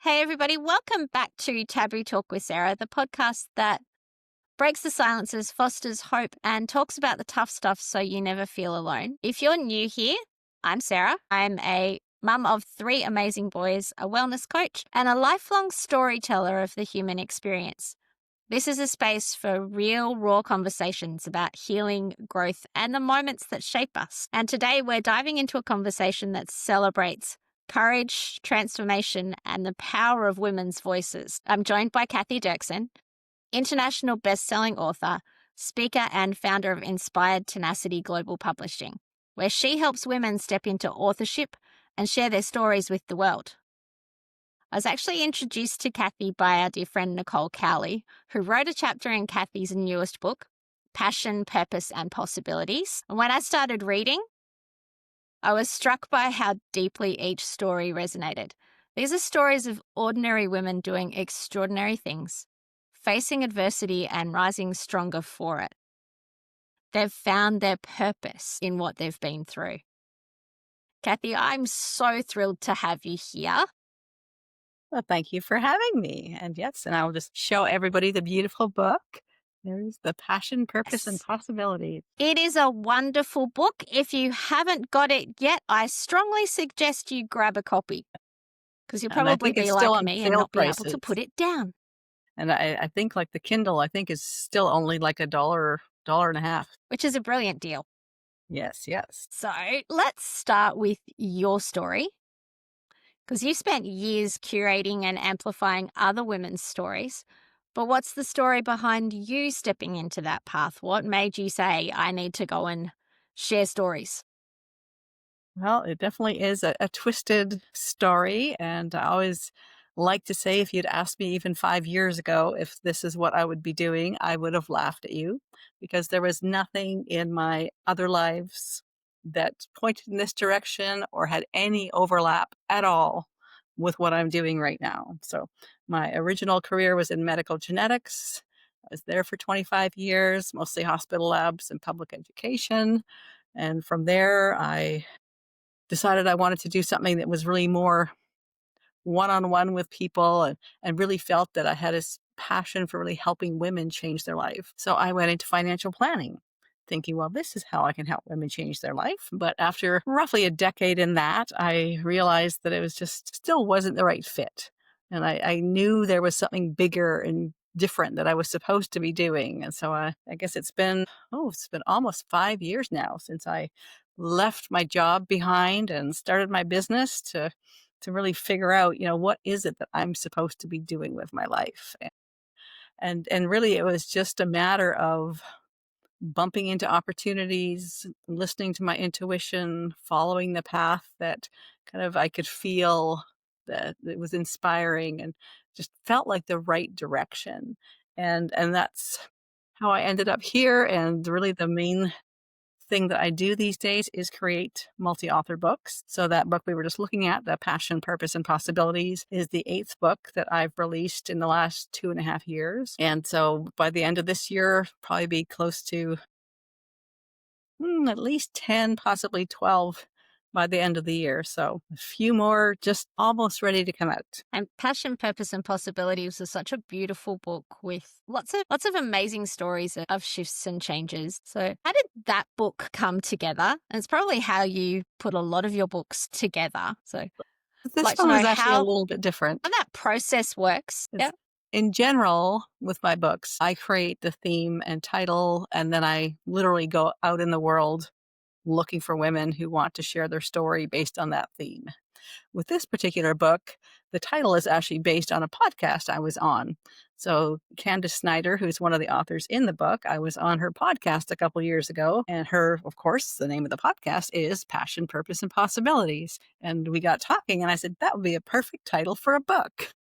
Hey, everybody, welcome back to Taboo Talk with Sarah, the podcast that breaks the silences, fosters hope, and talks about the tough stuff so you never feel alone. If you're new here, I'm Sarah. I'm a mum of 3 amazing boys, a wellness coach, and a lifelong storyteller of the human experience. This is a space for real, raw conversations about healing, growth, and the moments that shape us. And today we're diving into a conversation that celebrates courage, transformation, and the power of women's voices. I'm joined by Cathy Derksen, international best-selling author, speaker, and founder of Inspired Tenacity Global Publishing, where she helps women step into authorship and share their stories with the world. I was actually introduced to Cathy by our dear friend Nicole Cowley, who wrote a chapter in Cathy's newest book, Passion, Purpose, and Possibilities. And when I started reading, I was struck by how deeply each story resonated. These are stories of ordinary women doing extraordinary things, facing adversity and rising stronger for it. They've found their purpose in what they've been through. Cathy, I'm so thrilled to have you here. Well, thank you for having me. And yes, and I'll just show everybody the beautiful book. There's the Passion, Purpose, and Yes. Possibilities. It is a wonderful book. If you haven't got it yet, I strongly suggest you grab a copy because you'll And I probably think be it's still like on me and sale not be able to prices. put it down. And I think like the Kindle, I think is still only like $1, $1.50. Which is a brilliant deal. Yes, yes. So let's start with your story because you spent years curating and amplifying other women's stories. But what's the story behind you stepping into that path? What made you say, I need to go and share stories? Well, it definitely is a twisted story. And I always like to say, if you'd asked me even 5 years ago if this is what I would be doing, I would have laughed at you because there was nothing in my other lives that pointed in this direction or had any overlap at all with what I'm doing right now. So my original career was in medical genetics. I was there for 25 years, mostly hospital labs and public education. And from there, I decided I wanted to do something that was really more one-on-one with people and really felt that I had this passion for really helping women change their life. So I went into financial planning thinking, well, this is how I can help women change their life. But after roughly a decade in that, I realized that it was just still wasn't the right fit. And I knew there was something bigger and different that I was supposed to be doing. And so I guess it's been almost 5 years now since I left my job behind and started my business to really figure out, what is it that I'm supposed to be doing with my life. And really it was just a matter of bumping into opportunities, listening to my intuition, following the path that kind of I could feel that it was inspiring and just felt like the right direction. And that's how I ended up here. And really the main thing that I do these days is create multi-author books. So that book we were just looking at, The Passion, Purpose, and Possibilities, is the 8th book that I've released in the last 2.5 years. And so by the end of this year, probably be close to at least 10, possibly 12 by the end of the year. So a few more just almost ready to come out. And Passion, Purpose, and Possibilities is such a beautiful book with lots of amazing stories of shifts and changes. So how did that book come together? And it's probably how you put a lot of your books together. So I'd This like to one know was actually a how little bit different. that process works. It's- Yep. In general, with my books, I create the theme and title, and then I literally go out in the world looking for women who want to share their story based on that theme. With this particular book, the title is actually based on a podcast I was on. So Candace Snyder, who's one of the authors in the book, I was on her podcast a couple years ago. And her, of course, the name of the podcast is Passion, Purpose, and Possibilities. And we got talking and I said, that would be a perfect title for a book.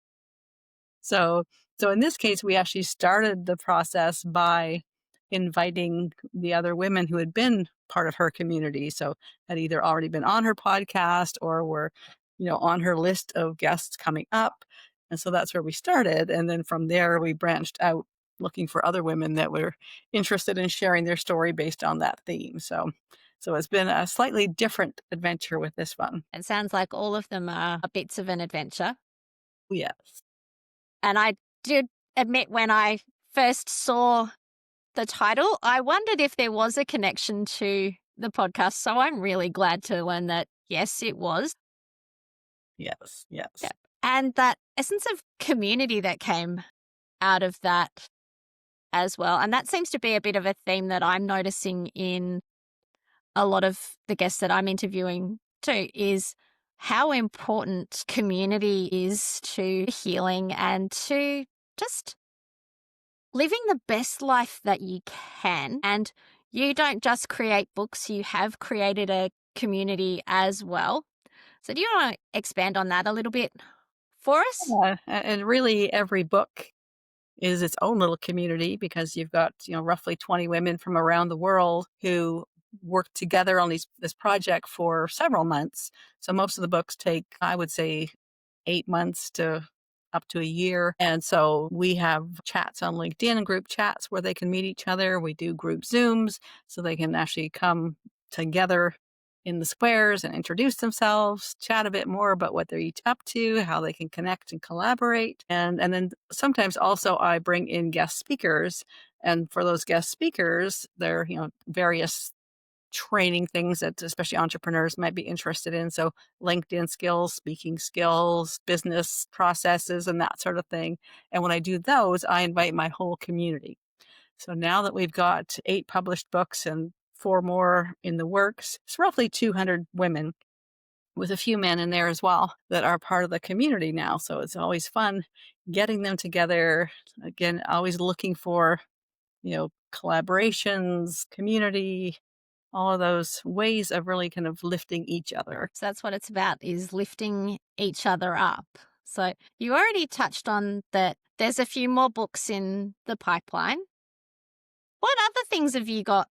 So in this case, we actually started the process by inviting the other women who had been part of her community. So had either already been on her podcast or were, on her list of guests coming up. And so that's where we started. And then from there, we branched out looking for other women that were interested in sharing their story based on that theme. So it's been a slightly different adventure with this one. It sounds like all of them are bits of an adventure. Yes. And I did admit when I first saw the title, I wondered if there was a connection to the podcast. So I'm really glad to learn that, yes, it was. Yes. Yeah. Yes. And that essence of community that came out of that as well. And that seems to be a bit of a theme that I'm noticing in a lot of the guests that I'm interviewing too, is how important community is to healing and to just living the best life that you can. And you don't just create books, you have created a community as well. So, do you want to expand on that a little bit for us? And really, every book is its own little community because you've got, roughly 20 women from around the world who work together on this project for several months. So most of the books take, I would say, 8 months to up to a year. And so we have chats on LinkedIn, group chats where they can meet each other. We do group Zooms so they can actually come together in the squares and introduce themselves, chat a bit more about what they're each up to, how they can connect and collaborate. And then sometimes also I bring in guest speakers. And for those guest speakers, they're, various training things that especially entrepreneurs might be interested in. So LinkedIn skills, speaking skills, business processes, and that sort of thing. And when I do those, I invite my whole community. So now that we've got 8 published books and 4 more in the works, it's roughly 200 women with a few men in there as well that are part of the community now. So it's always fun getting them together. Again, always looking for, collaborations, community, all of those ways of really kind of lifting each other. So that's what it's about, is lifting each other up. So you already touched on that there's a few more books in the pipeline. What other things have you got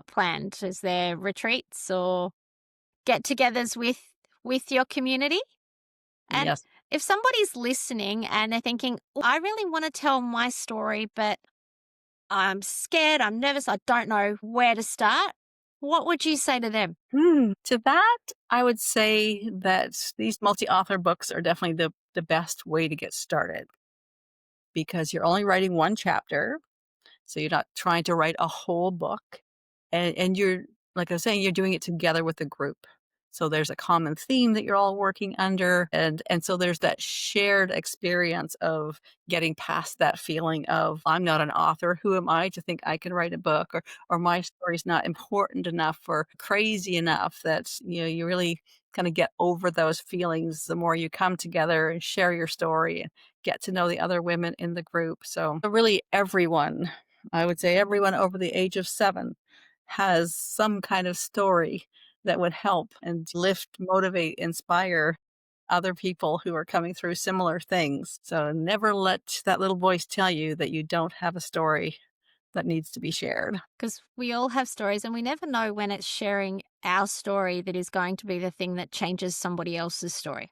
planned? Is there retreats or get-togethers with your community? And Yes. if somebody's listening and they're thinking, "Oh, I really want to tell my story, but I'm scared, I'm nervous, I don't know where to start," what would you say to them? To that, I would say that these multi-author books are definitely the best way to get started because you're only writing one chapter. So you're not trying to write a whole book. And you're, like I was saying, you're doing it together with a group. So there's a common theme that you're all working under. And so there's that shared experience of getting past that feeling of, I'm not an author. Who am I to think I can write a book? Or my story's not important enough or crazy enough that, you really kind of get over those feelings the more you come together and share your story and get to know the other women in the group. So really everyone, I would say everyone over the age of 7 has some kind of story that would help and lift, motivate, inspire other people who are coming through similar things. So never let that little voice tell you that you don't have a story that needs to be shared. Because we all have stories and we never know when it's sharing our story that is going to be the thing that changes somebody else's story.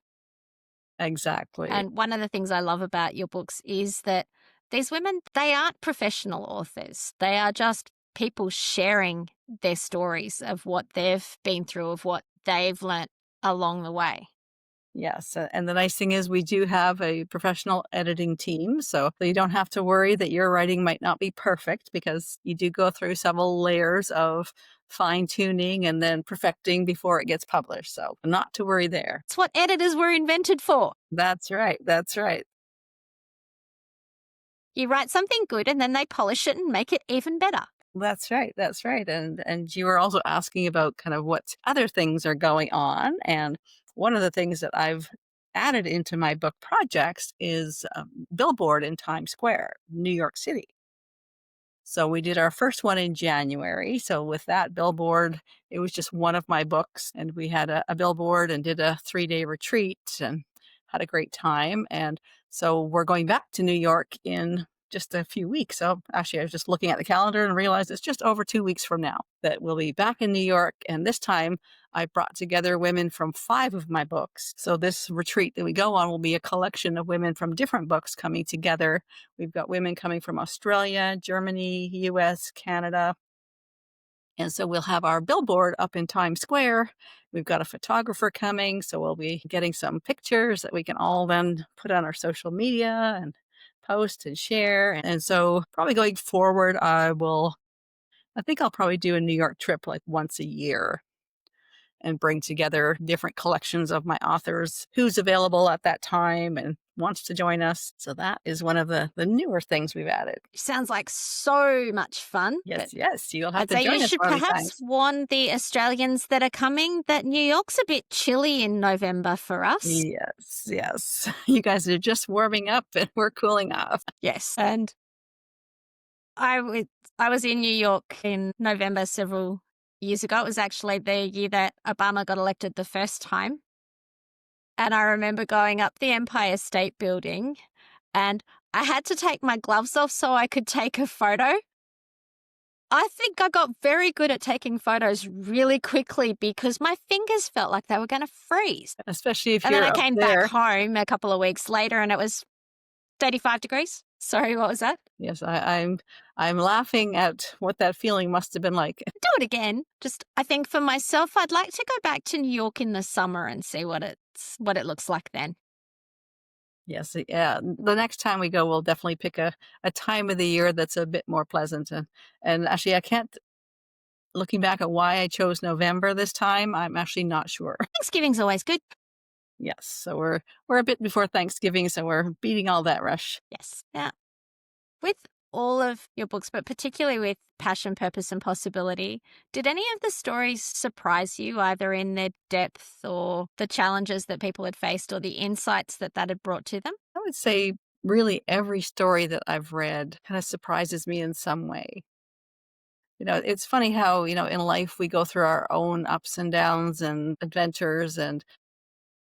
Exactly. And one of the things I love about your books is that these women, they aren't professional authors. They are just people sharing their stories of what they've been through, of what they've learnt along the way. Yes, and the nice thing is we do have a professional editing team, so you don't have to worry that your writing might not be perfect because you do go through several layers of fine-tuning and then perfecting before it gets published, so not to worry there. It's what editors were invented for. That's right, that's right. You write something good and then they polish it and make it even better. That's right, and you were also asking about kind of what other things are going on, and one of the things that I've added into my book projects is billboard in Times Square, New York City. So we did our first one in January. So with that billboard, it was just one of my books, and we had a billboard and did a 3-day retreat and had a great time. And so we're going back to New York in just a few weeks. So actually, I was just looking at the calendar and realized it's just over 2 weeks from now that we'll be back in New York. And this time I brought together women from 5 of my books. So this retreat that we go on will be a collection of women from different books coming together. We've got women coming from Australia, Germany, US, Canada. And so we'll have our billboard up in Times Square. We've got a photographer coming, so we'll be getting some pictures that we can all then put on our social media and post and share. And so probably going forward, I think I'll probably do a New York trip like once a year and bring together different collections of my authors who's available at that time and wants to join us. So that is one of the newer things we've added. Sounds like so much fun. Yes, yes. You'll have I'd to say you join us should one of these perhaps times. warn the Australians that are coming that New York's a bit chilly in November for us. Yes, yes. You guys are just warming up and we're cooling off. Yes. And I was in New York in November several years ago. It was actually the year that Obama got elected the first time. And I remember going up the Empire State Building and I had to take my gloves off so I could take a photo. I think I got very good at taking photos really quickly because my fingers felt like they were going to freeze. Especially if And then you're I up came back there. home a couple of weeks later and it was 35 degrees. Sorry, what was that? Yes, I'm laughing at what that feeling must have been like. Do it again. Just, I think for myself, I'd like to go back to New York in the summer and see what it looks like then. Yes, yeah. The next time we go, we'll definitely pick a time of the year that's a bit more pleasant. And actually, I can't, looking back at why I chose November this time, I'm actually not sure. Thanksgiving's always good. Yes, so we're a bit before Thanksgiving, so we're beating all that rush. Yes. Yeah. With all of your books, but particularly with Passion, Purpose, and Possibility, did any of the stories surprise you, either in their depth or the challenges that people had faced or the insights that had brought to them? I would say really every story that I've read kind of surprises me in some way. It's funny how, in life we go through our own ups and downs and adventures, and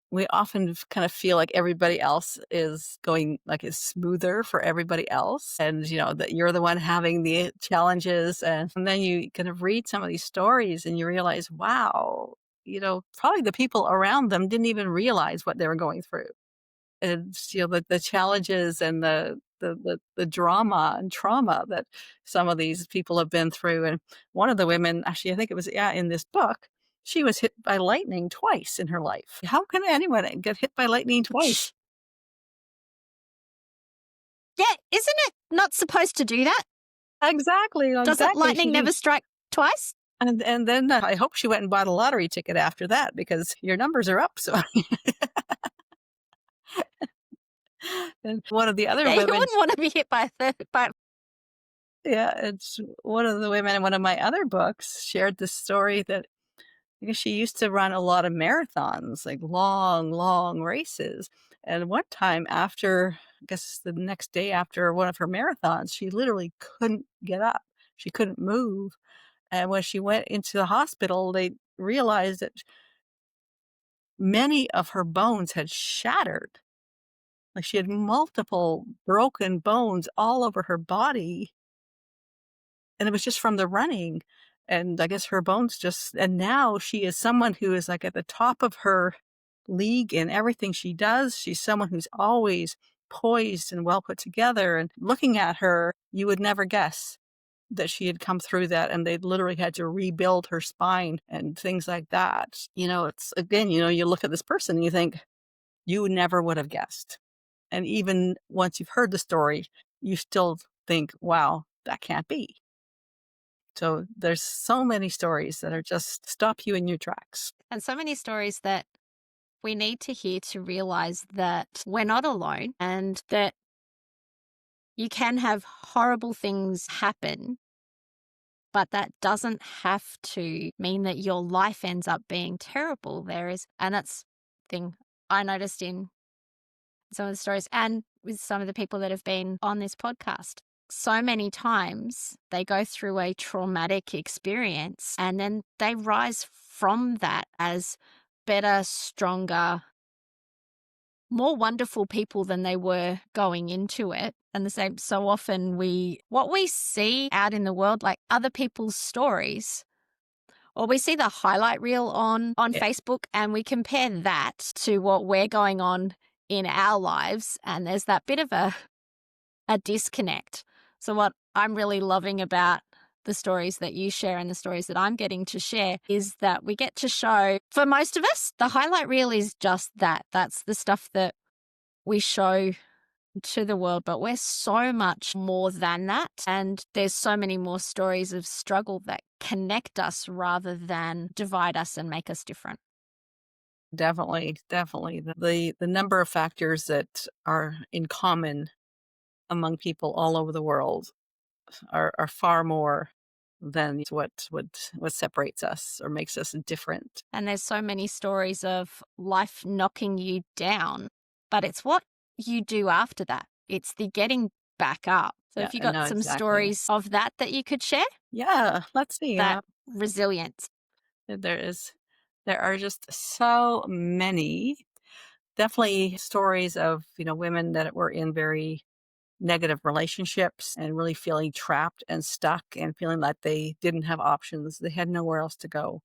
we often kind of feel like everybody else is going like it's smoother for everybody else. And, that you're the one having the challenges. And then you kind of read some of these stories and you realize, wow, probably the people around them didn't even realize what they were going through. And, the challenges and the drama and trauma that some of these people have been through. And one of the women, actually, I think it was, in this book, she was hit by lightning twice in her life. How can anyone get hit by lightning twice? Yeah, isn't it not supposed to do that? Exactly. Doesn't lightning never strike twice? And then I hope she went and bought a lottery ticket after that because your numbers are up. So, and one of the other Yeah, you women, wouldn't want to be hit by yeah, it's one of the women in one of my other books shared this story that because she used to run a lot of marathons, like long, long races. And one time after, I guess the next day after one of her marathons, she literally couldn't get up. She couldn't move. And when she went into the hospital, they realized that many of her bones had shattered. Like she had multiple broken bones all over her body. And it was just from the running. And I guess her bones and now she is someone who is like at the top of her league in everything she does. She's someone who's always poised and well put together. And looking at her, you would never guess that she had come through that and they literally had to rebuild her spine and things like that. It's again, you look at this person and you think you never would have guessed. And even once you've heard the story, you still think, wow, that can't be. So there's so many stories that are just stop you in your tracks. And so many stories that we need to hear to realize that we're not alone and that you can have horrible things happen, but that doesn't have to mean that your life ends up being terrible. And that's the thing I noticed in some of the stories and with some of the people that have been on this podcast. So many times they go through a traumatic experience and then they rise from that as better, stronger, more wonderful people than they were going into it. And the same, so often what we see out in the world, like other people's stories, or we see the highlight reel on Yeah. Facebook and we compare that to what we're going on in our lives. And there's that bit of a disconnect. So what I'm really loving about the stories that you share and the stories that I'm getting to share is that we get to show, for most of us, the highlight reel is just that. That's the stuff that we show to the world, but we're so much more than that. And there's so many more stories of struggle that connect us rather than divide us and make us different. Definitely, definitely. The number of factors that are in common among people all over the world are far more than what separates us or makes us different. And there's so many stories of life knocking you down, but it's what you do after that. It's the getting back up. So Yeah, if you I got know some exactly. stories of that you could share, Yeah, let's see. that resilience. There is, there are just so many. Definitely stories of women that were in very negative relationships and really feeling trapped and stuck and feeling like they didn't have options. They had nowhere else to go.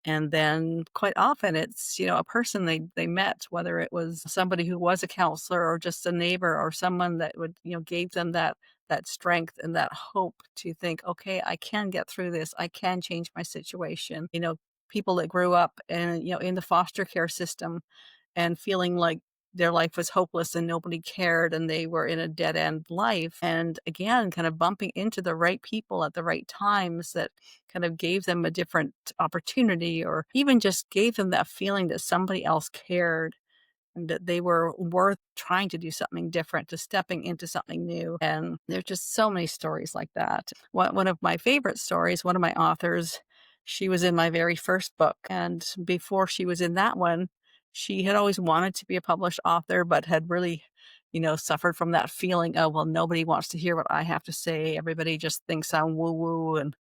And then quite often it's, a person they met, whether it was somebody who was a counselor or just a neighbor or someone that would, gave them that strength and that hope to think, okay, I can get through this. I can change my situation. People that grew up and, in the foster care system and feeling like their life was hopeless and nobody cared and they were in a dead end life. And again, kind of bumping into the right people at the right times that kind of gave them a different opportunity or even just gave them that feeling that somebody else cared and that they were worth trying to do something different, to stepping into something new. And there's just so many stories like that. One of my favorite stories, one of my authors, she was in my very first book. And before she was in that one, she had always wanted to be a published author, but had really, suffered from that feeling of, well, nobody wants to hear what I have to say. Everybody just thinks I'm woo woo. And,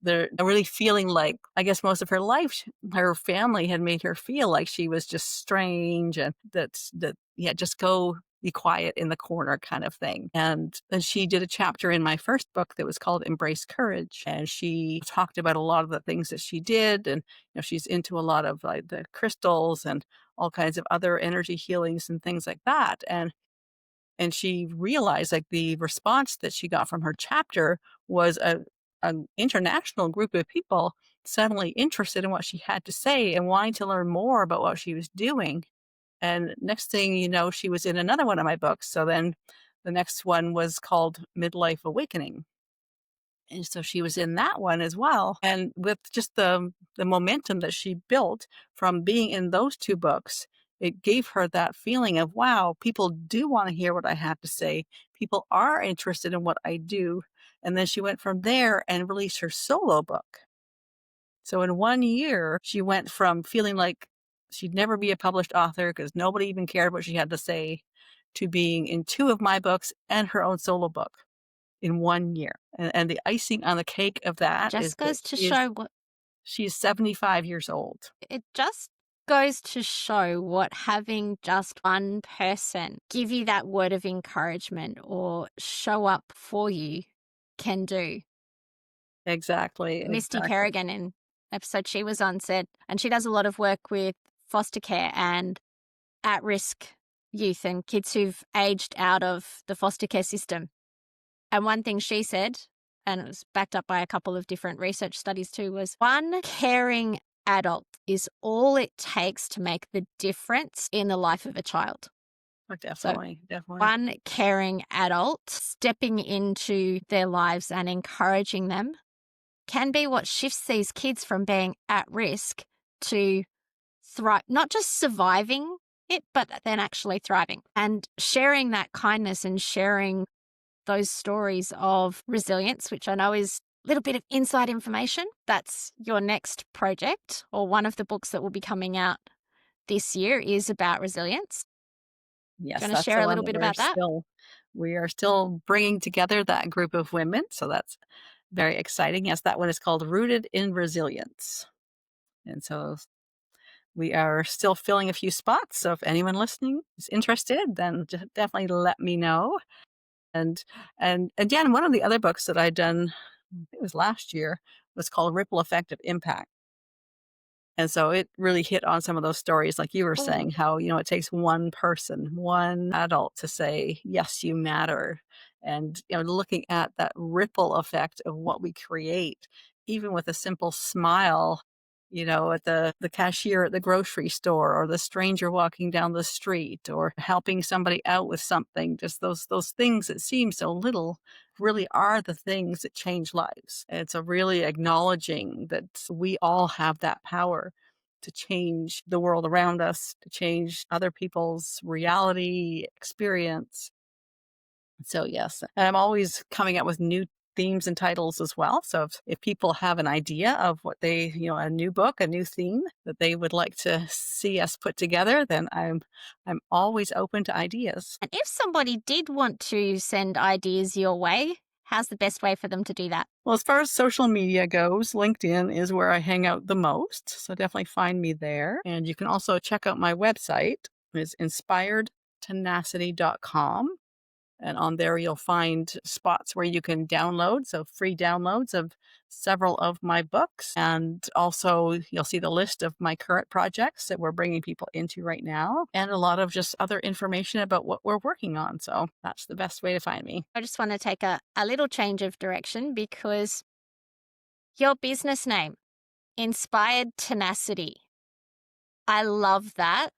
they're really feeling like, I guess most of her life, her family had made her feel like she was just strange and yeah, just go be quiet in the corner kind of thing. And then she did a chapter in my first book that was called Embrace Courage. And she talked about a lot of the things that she did. And, she's into a lot of like the crystals and all kinds of other energy healings and things like that. And she realized like the response that she got from her chapter was an international group of people suddenly interested in what she had to say and wanting to learn more about what she was doing. And next thing you know, she was in another one of my books. So then the next one was called Midlife Awakening. And so she was in that one as well. And with just the momentum that she built from being in those two books, it gave her that feeling of, wow, people do want to hear what I have to say. People are interested in what I do. And then she went from there and released her solo book. So in 1 year, she went from feeling like she'd never be a published author because nobody even cared what she had to say to being in two of my books and her own solo book in 1 year. And the icing on the cake of that is Just that goes to show what she's 75 years old. it just goes to show what having just one person give you that word of encouragement or show up for you can do. Exactly, Misty exactly. Kerrigan in episode she was on said, and she does a lot of work with foster care and at-risk youth and kids who've aged out of the foster care system. And one thing she said, and it was backed up by a couple of different research studies too, was one caring adult is all it takes to make the difference in the life of a child. Oh, So definitely, definitely. one caring adult stepping into their lives and encouraging them can be what shifts these kids from being at risk to thrive, not just surviving it, but then actually thriving. And sharing that kindness and sharing those stories of resilience, which I know is a little bit of inside information. That's your next project, or one of the books that will be coming out this year is about resilience. Do Yes, you want to that's share the a one little that bit about that? we are still bringing together that group of women. So that's very exciting. Yes, that one is called Rooted in Resilience. And so we are still filling a few spots. So if anyone listening is interested, then definitely let me know. And again, one of the other books that I'd done, I think it was last year, was called Ripple Effect of Impact. And so it really hit on some of those stories, like you were Oh, saying, how, it takes one person, one adult to say, yes, you matter. And, looking at that ripple effect of what we create, even with a simple smile, at the cashier at the grocery store, or the stranger walking down the street, or helping somebody out with something, just those things that seem so little really are the things that change lives. And it's a really acknowledging that we all have that power to change the world around us, to change other people's reality, experience. So yes, and I'm always coming up with new themes and titles as well. So if people have an idea of what they, a new book, a new theme that they would like to see us put together, then I'm always open to ideas. And if somebody did want to send ideas your way, how's the best way for them to do that? Well, as far as social media goes, LinkedIn is where I hang out the most. So definitely find me there. And you can also check out my website. It's inspiredtenacity.com. And on there, you'll find spots where you can download, so free downloads of several of my books. And also, you'll see the list of my current projects that we're bringing people into right now, and a lot of just other information about what we're working on. So that's the best way to find me. I just want to take a little change of direction because your business name, Inspired Tenacity, I love that.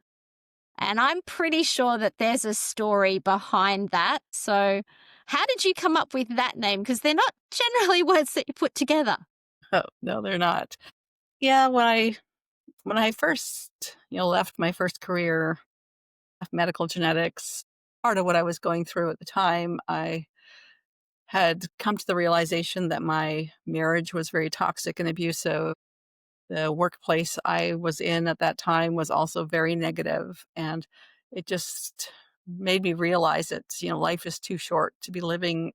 And I'm pretty sure that there's a story behind that. So, how did you come up with that name? Because they're not generally words that you put together. Oh, no, they're not. Yeah, when I first, left my first career of medical genetics, part of what I was going through at the time, I had come to the realization that my marriage was very toxic and abusive. The workplace I was in at that time was also very negative, and it just made me realize that, life is too short to be living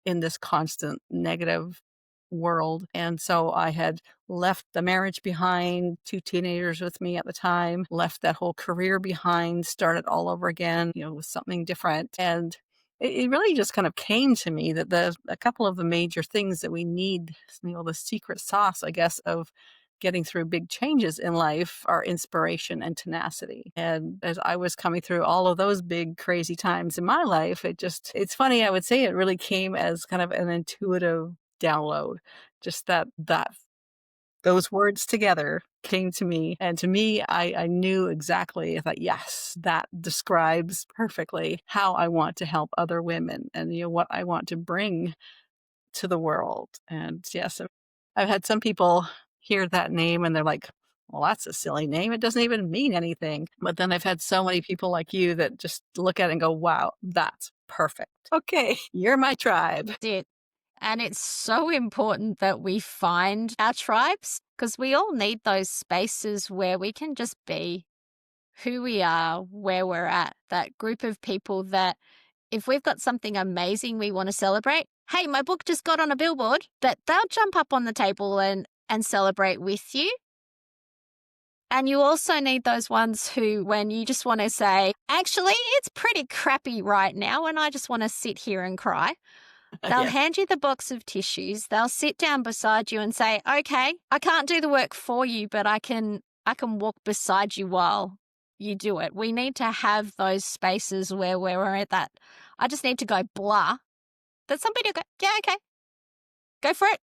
in this constant negative world. And so I had left the marriage behind, 2 teenagers with me at the time, left that whole career behind, started all over again, with something different. And it really just kind of came to me that a couple of the major things that we need, the secret sauce, I guess, of getting through big changes in life are inspiration and tenacity. And as I was coming through all of those big crazy times in my life, it's funny, I would say it really came as kind of an intuitive download. Just that those words together came to me. And to me, I knew exactly, I thought, yes, that describes perfectly how I want to help other women, and what I want to bring to the world. And yes, I've had some people hear that name and they're like, well, that's a silly name. It doesn't even mean anything. But then I've had so many people like you that just look at it and go, wow, that's perfect. Okay, you're my tribe. It. And it's so important that we find our tribes because we all need those spaces where we can just be who we are, where we're at, that group of people that if we've got something amazing we want to celebrate, hey, my book just got on a billboard, that they'll jump up on the table and celebrate with you. And you also need those ones who, when you just want to say, actually, it's pretty crappy right now and I just want to sit here and cry, they'll Yeah. hand you the box of tissues. They'll sit down beside you and say, okay, I can't do the work for you, but I can walk beside you while you do it. We need to have those spaces where we're at that. I just need to go blah. That somebody will go, yeah, okay, go for it.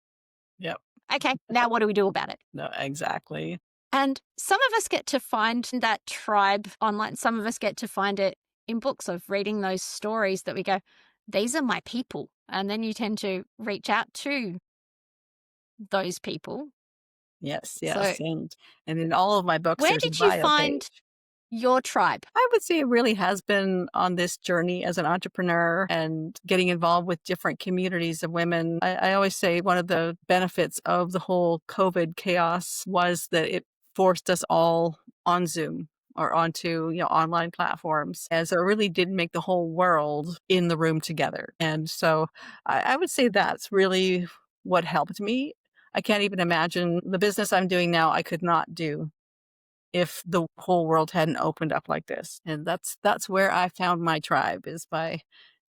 Yep. Okay, now what do we do about it? No, exactly. And some of us get to find that tribe online. Some of us get to find it in books of reading those stories that we go, these are my people. And then you tend to reach out to those people. Yes, So yes. And in all of my books, where there's a did you bio find page. your tribe? I would say it really has been on this journey as an entrepreneur and getting involved with different communities of women. I always say one of the benefits of the whole COVID chaos was that it forced us all on Zoom or onto online platforms. And so it really did make the whole world in the room together. And so I would say that's really what helped me. I can't even imagine the business I'm doing now, I could not do if the whole world hadn't opened up like this. And that's where I found my tribe, is by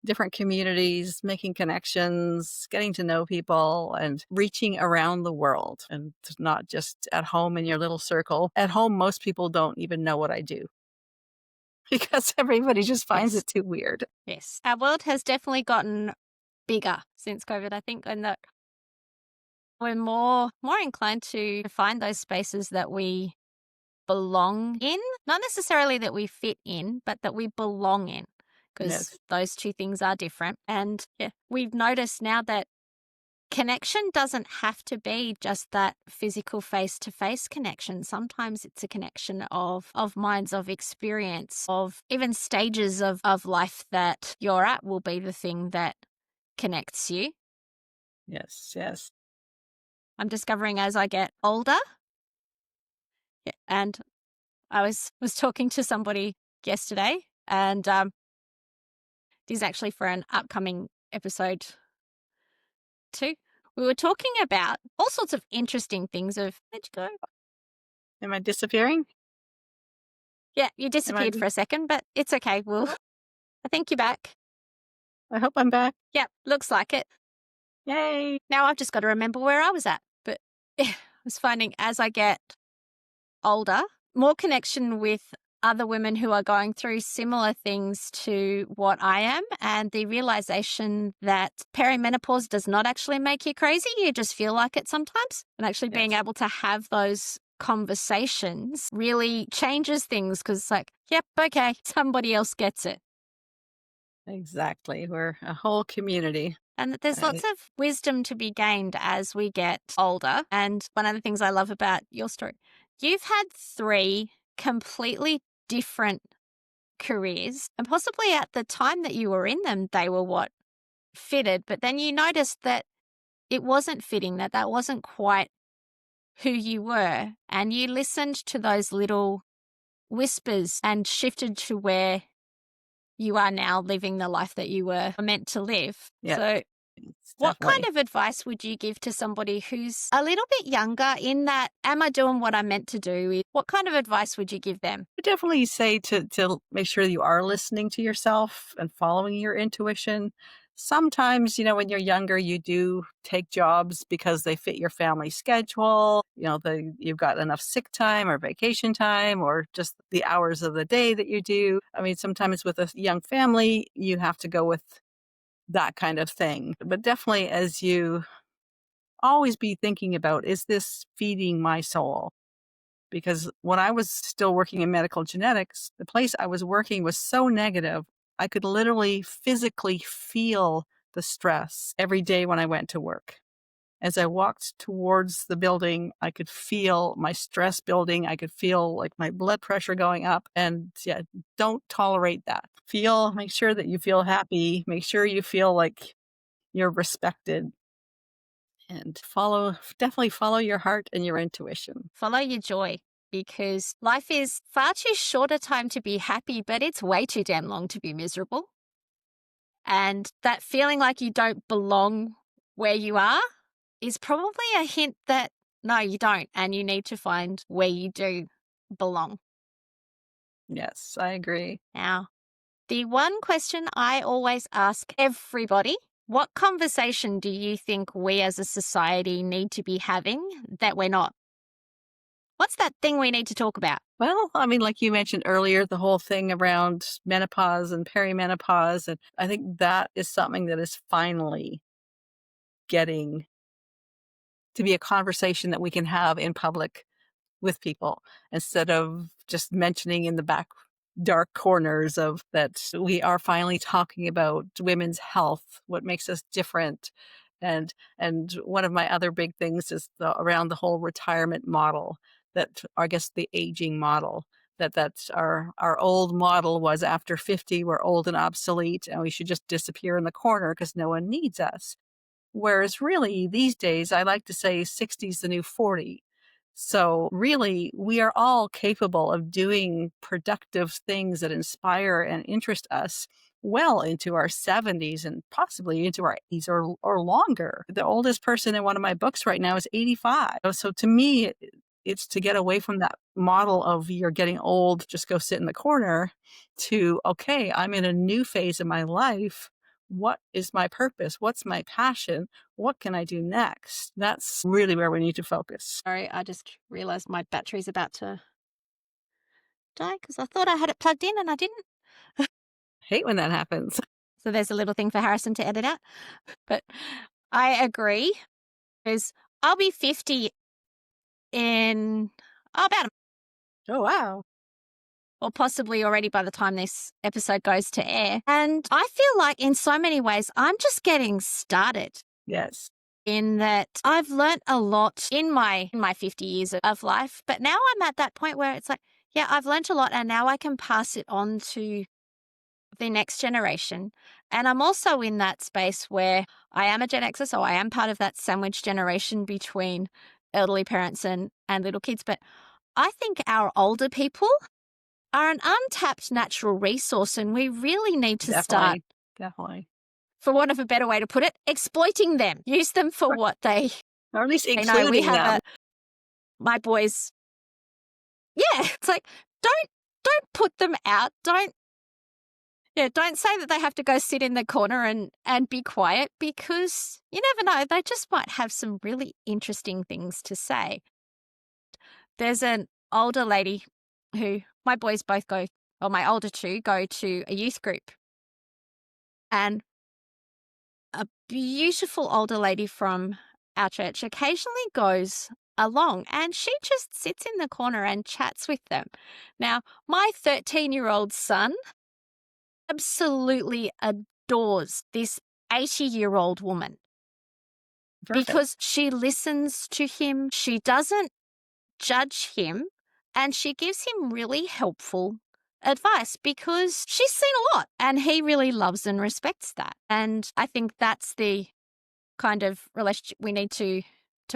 different communities, making connections, getting to know people, and reaching around the world, and not just at home in your little circle. At home, most people don't even know what I do. because everybody just finds Yes. it too weird. Yes. Our world has definitely gotten bigger since COVID, I think, and that we're more inclined to find those spaces that we belong in, not necessarily that we fit in, but that we belong in, because Yes. those two things are different. And yeah, we've noticed now that connection doesn't have to be just that physical face-to-face connection. Sometimes it's a connection of minds, of experience, of even stages of life that you're at will be the thing that connects you. Yes. Yes. I'm discovering as I get older, yeah, and I was talking to somebody yesterday, and this is actually for an upcoming episode too. We were talking about all sorts of interesting things of, where'd you go? Am I disappearing? Yeah, you Am I? disappeared for a second, but it's okay. I think you're back. I hope I'm back. Yep, looks like it. Yay! Now I've just got to remember where I was at. But yeah, I was finding as I get older, more connection with other women who are going through similar things to what I am, and the realization that perimenopause does not actually make you crazy. You just feel like it sometimes. And actually being Yes. able to have those conversations really changes things because it's like, yep, okay, somebody else gets it. Exactly. We're a whole community. And that there's Uh, lots of wisdom to be gained as we get older. And one of the things I love about your story, you've had three completely different careers, and possibly at the time that you were in them, they were what fitted. But then you noticed that it wasn't fitting, that that wasn't quite who you were. And you listened to those little whispers and shifted to where you are now living the life that you were meant to live. yeah, So it's what kind definitely. of advice would you give to somebody who's a little bit younger in that, am I doing what I'm meant to do? What kind of advice would you give them? I definitely say to make sure you are listening to yourself and following your intuition. Sometimes, when you're younger, you do take jobs because they fit your family schedule. You've got enough sick time or vacation time or just the hours of the day that you do. I mean, sometimes with a young family, you have to go with that kind of thing. But definitely, as you always be thinking about, is this feeding my soul? Because when I was still working in medical genetics, the place I was working was so negative. I could literally physically feel the stress every day when I went to work. As I walked towards the building, I could feel my stress building. I could feel like my blood pressure going up. And yeah, don't tolerate that. Make sure that you feel happy. Make sure you feel like you're respected, and definitely follow your heart and your intuition. Follow your joy, because life is far too short a time to be happy, but it's way too damn long to be miserable. And that feeling like you don't belong where you are is probably a hint that no, you don't. And you need to find where you do belong. Yes, I agree. Now, the one question I always ask everybody, what conversation do you think we as a society need to be having that we're not? What's that thing we need to talk about? Well, I mean, like you mentioned earlier, the whole thing around menopause and perimenopause, and I think that is something that is finally getting to be a conversation that we can have in public with people instead of just mentioning in the back dark corners of that we are finally talking about women's health, what makes us different. And one of my other big things is around the whole retirement model, that I guess the aging model, that's our old model was after 50 we're old and obsolete and we should just disappear in the corner because no one needs us. Whereas really these days, I like to say 60 is the new 40. So really, we are all capable of doing productive things that inspire and interest us well into our 70s and possibly into our 80s or longer. The oldest person in one of my books right now is 85. So to me, it's to get away from that model of you're getting old, just go sit in the corner, to, okay, I'm in a new phase of my life. What is my purpose? What's my passion? What can I do next? That's really where we need to focus. Sorry, I just realized my battery's about to die because I thought I had it plugged in and I didn't. Hate when that happens. So there's a little thing for Harrison to edit out. But I agree because I'll be 50 in about Oh, wow. or possibly already by the time this episode goes to air. And I feel like in so many ways, I'm just getting started Yes. in that I've learnt a lot in my 50 years of life. But now I'm at that point where it's like, yeah, I've learnt a lot and now I can pass it on to the next generation. And I'm also in that space where I am a Gen Xer, so I am part of that sandwich generation between elderly parents and little kids. But I think our older people are an untapped natural resource, and we really need to start, Definitely. for want of a better way to put it, exploiting them. Use them for what they Or at least know. We including them. have my boys. Yeah, it's like don't put them out. Don't say that they have to go sit in the corner and be quiet, because you never know. They just might have some really interesting things to say. There's an older lady who my boys both go, or my older two go to a youth group. And a beautiful older lady from our church occasionally goes along and she just sits in the corner and chats with them. Now, my 13-year-old son absolutely adores this 80-year-old woman. Perfect. Because she listens to him, she doesn't judge him, and she gives him really helpful advice because she's seen a lot and he really loves and respects that. And I think that's the kind of relationship we need to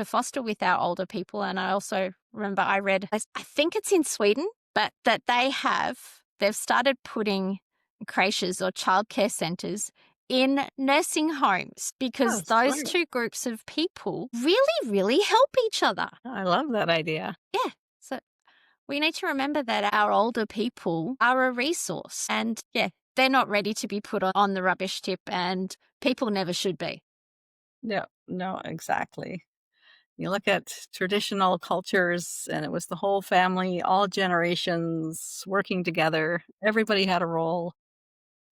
foster with our older people. And I also remember I read, I think it's in Sweden, but that they've started putting creches or childcare centres in nursing homes because those two groups of people really, really help each other. I love that idea. Yeah. So we need to remember that our older people are a resource and they're not ready to be put on the rubbish tip, and people never should be. No, exactly. You look at traditional cultures and it was the whole family, all generations working together. Everybody had a role.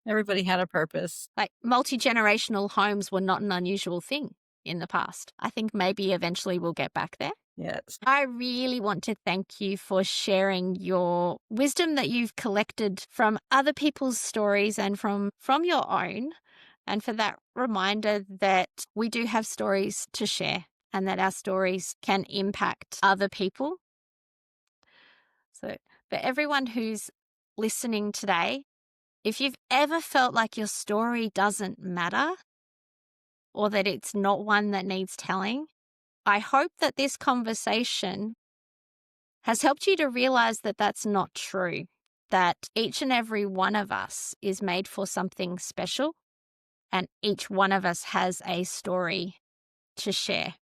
Everybody had a purpose. Like multi-generational homes were not an unusual thing in the past. I think maybe eventually we'll get back there. Yes. I really want to thank you for sharing your wisdom that you've collected from other people's stories and from your own, and for that reminder that we do have stories to share and that our stories can impact other people. So for everyone who's listening today, if you've ever felt like your story doesn't matter or that it's not one that needs telling, I hope that this conversation has helped you to realize that that's not true, that each and every one of us is made for something special and each one of us has a story to share.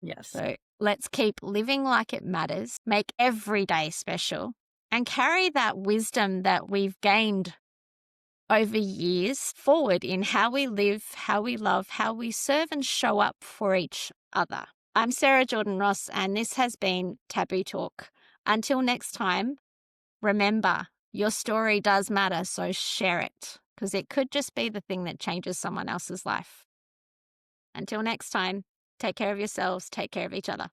Yes. So let's keep living like it matters, make every day special, and carry that wisdom that we've gained over years forward in how we live, how we love, how we serve and show up for each other. I'm Sarah Jordan Ross, and this has been Taboo Talk. Until next time, remember, your story does matter, so share it, because it could just be the thing that changes someone else's life. Until next time, take care of yourselves, take care of each other.